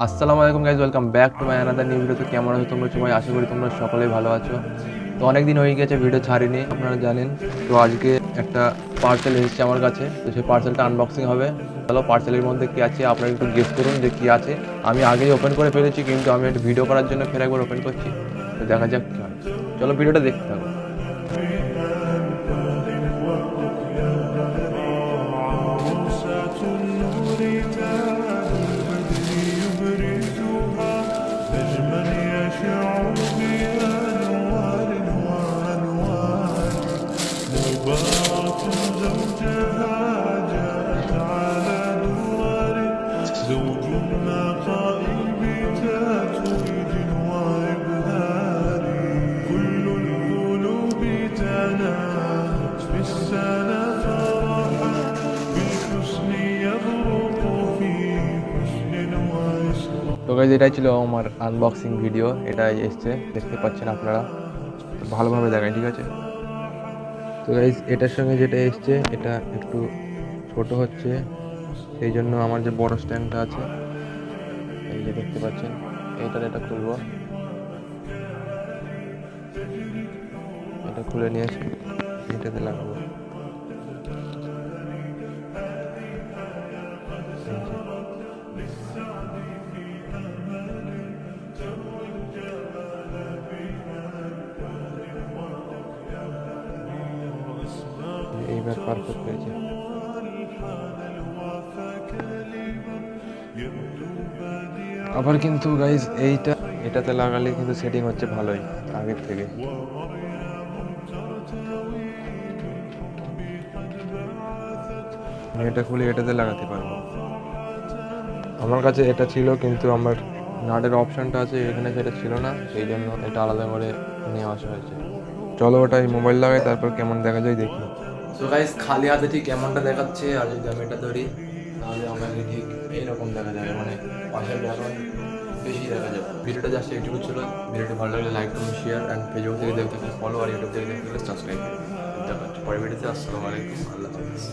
আসসালামু আলাইকুম guys, welcome back to my another new video. তো কেমন আছো তোমরা সবাই? আশা করি তোমরা সকলেই ভালো আছো। তো অনেক দিন হয়ে গেছে ভিডিও ছাড়িনি, আপনারা জানেন। তো আজকে একটা পার্সেল এসেছে আমার কাছে, তো সেই পার্সেলটা আনবক্সিং হবে। চলো পার্সেলের মধ্যে কি আছে আপনারা একটু গেস করুন যে কি আছে। আমি আগেই ওপেন করে ফেলেছি, কিন্তু আমি একটা ভিডিও করার জন্য ফের একবার ওপেন করছি। তো দেখা যাক কি হয়। চলো ভিডিওটা দেখতে থাকো। زوج ما قائل بتتويج وإبهار كل القلوب تناهت في السنة فرحا بالحسن يبرق في حسن وإسراء. তো গাইজ এটাই ছিল আমার আনবক্সিং ভিডিও, এটাই এসছে, দেখতে পাচ্ছেন আপনারা। তো ভালোভাবে দেখায়, ঠিক আছে। তো গাইজ এটার সঙ্গে যেটা এসছে এটা একটু ছোট হচ্ছে, সেই জন্য আমার যে বড় স্ট্যান্ডটা আছে, এই যে দেখতে পাচ্ছেন, এটা খুলবো। এটা খুলে নিয়েছি, এটাতে লাগাবো। এইবার পারফেক্ট হয়েছে। আবার কিন্তু গাইজ এটাতে লাগালে কিন্তু সেটিং হচ্ছে ভালোই আগের থেকে। আমি এটা খুলে এটাতে লাগাতে পারবো। আমার কাছে এটা ছিল, কিন্তু আমার নাটের অপশনটা আছে এখানে, সেটা ছিল না, সেই জন্য এটা আলাদা করে নিয়ে আসা হয়েছে। চলো ওটাই মোবাইল লাগাই, তারপর কেমন দেখা যায় দেখি। তো গাইস খালি হাতে ঠিক এমনটা দেখাচ্ছে, আর যদি আমি এটা ধরি তাহলে আমাকে ঠিক এইরকম দেখা যাবে, মানে পাশের ব্যাকগ্রাউন্ড বেশি দেখা যাবে। ভিডিওটা জাস্ট এইটুকু ছিল। ভিডিওটি ভালো লাগলে লাইক করুন, শেয়ার, অ্যান্ড ফেসবুক থেকে দেখতে ফলো, আর ইউটিউব থেকে দেখতে সাবস্ক্রাইব করুন। দেখা হচ্ছে পরের ভিডিওতে। আসসালামু আলাইকুম, আল্লাহ হাফিজ।